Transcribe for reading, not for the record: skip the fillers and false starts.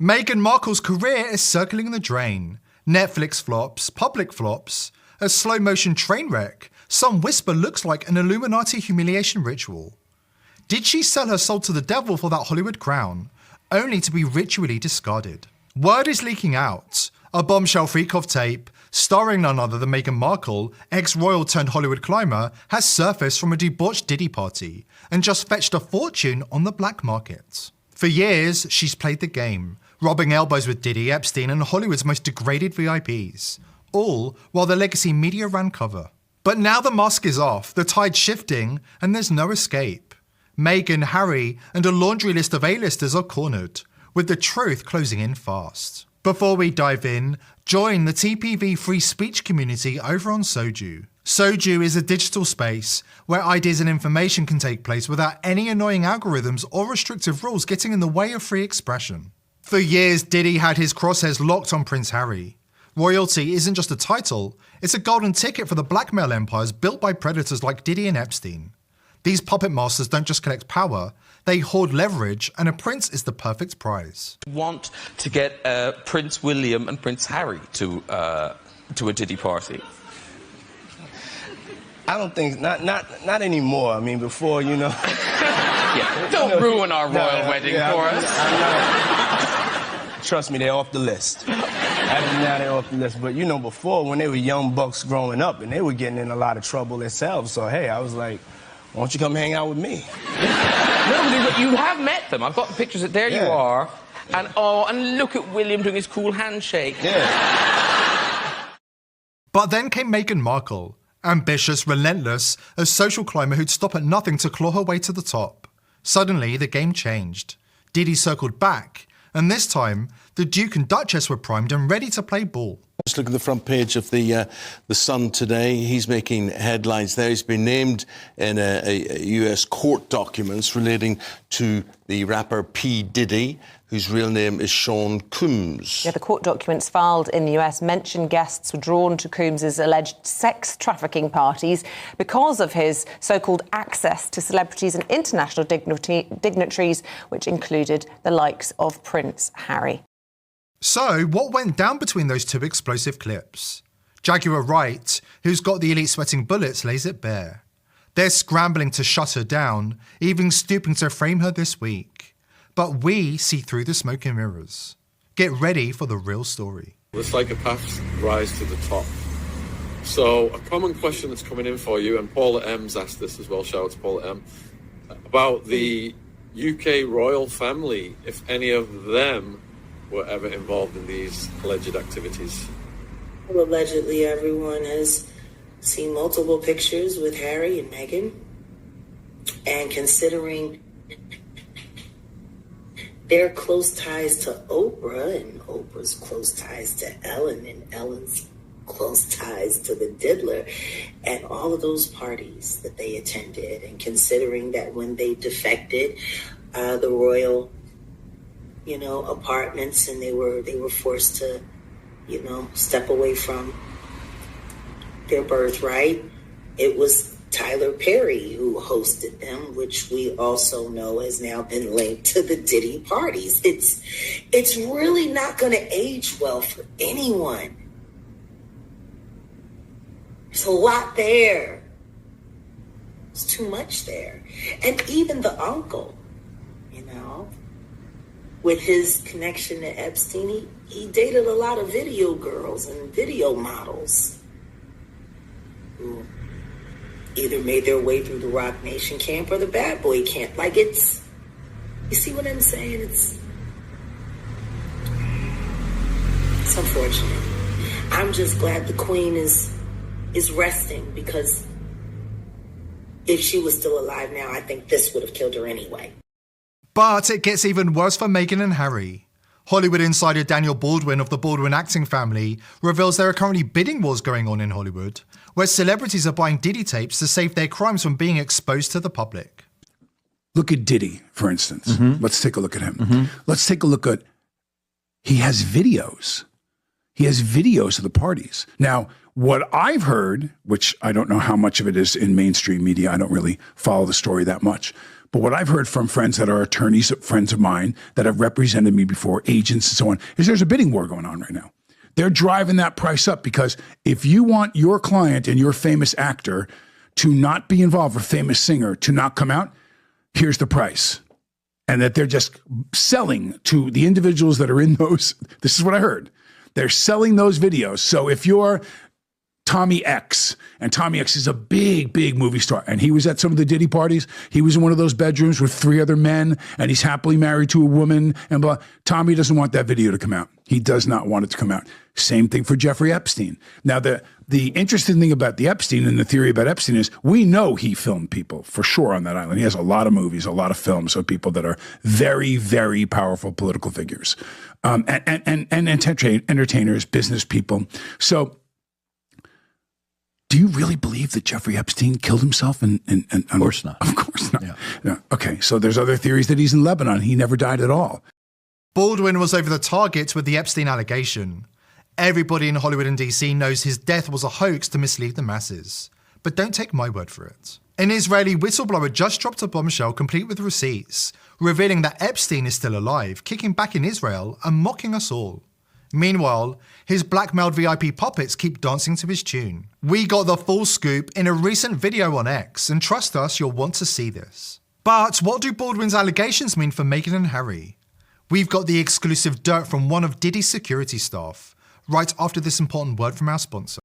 Meghan Markle's career is circling the drain. Netflix flops, public flops, a slow-motion train wreck, some whisper looks like an Illuminati humiliation ritual. Did she sell her soul to the devil for that Hollywood crown, only to be ritually discarded? Word is leaking out. A bombshell freak-off tape, starring none other than Meghan Markle, ex-royal turned Hollywood climber, has surfaced from a debauched Diddy party and just fetched a fortune on the black market. For years, she's played the game, rubbing elbows with Diddy, Epstein, and Hollywood's most degraded VIPs, all while the legacy media ran cover. But now the mask is off, the tide's shifting, and there's no escape. Meghan, Harry, and a laundry list of A-listers are cornered, with the truth closing in fast. Before we dive in, join the TPV free speech community over on Soju. Soju is a digital space where ideas and information can take place without any annoying algorithms or restrictive rules getting in the way of free expression. For years, Diddy had his crosshairs locked on Prince Harry. Royalty isn't just a title, it's a golden ticket for the blackmail empires built by predators like Diddy and Epstein. These puppet masters don't just collect power, they hoard leverage, and a prince is the perfect prize. Want to get Prince William and Prince Harry to a Diddy party? I don't think, not anymore. I mean, before, you know. Yeah, don't ruin our royal wedding for us. I know. Trust me, they're off the list. Now they're off the list. But, you know, before, when they were young bucks growing up, and they were getting in a lot of trouble themselves, so, hey, I was like, why don't you come hang out with me? No, but you have met them. I've got the pictures. There you are. And, oh, and look at William doing his cool handshake. Yeah. But then came Meghan Markle. Ambitious, relentless, a social climber who'd stop at nothing to claw her way to the top. Suddenly, the game changed. Diddy circled back, and this time, the Duke and Duchess were primed and ready to play ball. Just look at the front page of the Sun today. He's making headlines there. He's been named in a US court documents relating to the rapper P. Diddy, whose real name is Sean Combs. Yeah, the court documents filed in the US mention guests were drawn to Combs's alleged sex trafficking parties because of his so-called access to celebrities and international dignitaries, which included the likes of Prince Harry. So, what went down between those two explosive clips? Jaguar Wright, who's got the elite sweating bullets, lays it bare. They're scrambling to shut her down, even stooping to frame her this week. But we see through the smoke and mirrors. Get ready for the real story. The psychopaths rise to the top. So, a common question that's coming in for you, and Paula M's asked this as well, shout out to Paula M, about the UK royal family, if any of them were ever involved in these alleged activities. Well, allegedly, everyone has seen multiple pictures with Harry and Meghan. And considering their close ties to Oprah and Oprah's close ties to Ellen and Ellen's close ties to the Diddler and all of those parties that they attended, and considering that when they defected the royal apartments, and they were forced to, step away from their birthright. It was Tyler Perry who hosted them, which we also know has now been linked to the Diddy parties. It's really not going to age well for anyone. There's a lot there. There's too much there. And even the uncle, with his connection to Epstein, he dated a lot of video girls and video models who either made their way through the Rock Nation camp or the Bad Boy camp. Like, you see what I'm saying? It's unfortunate. I'm just glad the Queen is resting, because if she was still alive now, I think this would have killed her anyway. But it gets even worse for Meghan and Harry. Hollywood insider Daniel Baldwin of the Baldwin acting family reveals there are currently bidding wars going on in Hollywood, where celebrities are buying Diddy tapes to save their crimes from being exposed to the public. Look at Diddy, for instance. Let's take a look at him. Let's take a look at, he has videos. He has videos of the parties. Now, what I've heard, which I don't know how much of it is in mainstream media, I don't really follow the story that much, But what I've heard from friends that are attorneys, friends of mine that have represented me before, agents and so on, is there's a bidding war going on right now. They're driving that price up because if you want your client and your famous actor to not be involved, or famous singer to not come out, here's the price. And that they're just selling to the individuals that are in those. This is what I heard. They're selling those videos. So if you're Tommy X, and Tommy X is a big, big movie star, and he was at some of the Diddy parties, he was in one of those bedrooms with 3 other men, and he's happily married to a woman, and blah. Tommy doesn't want that video to come out. He does not want it to come out. Same thing for Jeffrey Epstein. Now, the interesting thing about the Epstein and the theory about Epstein is we know he filmed people for sure on that island. He has a lot of movies, a lot of films of people that are very, very powerful political figures, and entertainers, business people. So do you really believe that Jeffrey Epstein killed himself? Of course not. Of course not. Yeah. Okay, so there's other theories that he's in Lebanon. He never died at all. Baldwin was over the target with the Epstein allegation. Everybody in Hollywood and DC knows his death was a hoax to mislead the masses. But don't take my word for it. An Israeli whistleblower just dropped a bombshell complete with receipts, revealing that Epstein is still alive, kicking back in Israel and mocking us all. Meanwhile, his blackmailed VIP puppets keep dancing to his tune. We got the full scoop in a recent video on X, and trust us, you'll want to see this. But what do Baldwin's allegations mean for Meghan and Harry? We've got the exclusive dirt from one of Diddy's security staff, right after this important word from our sponsor.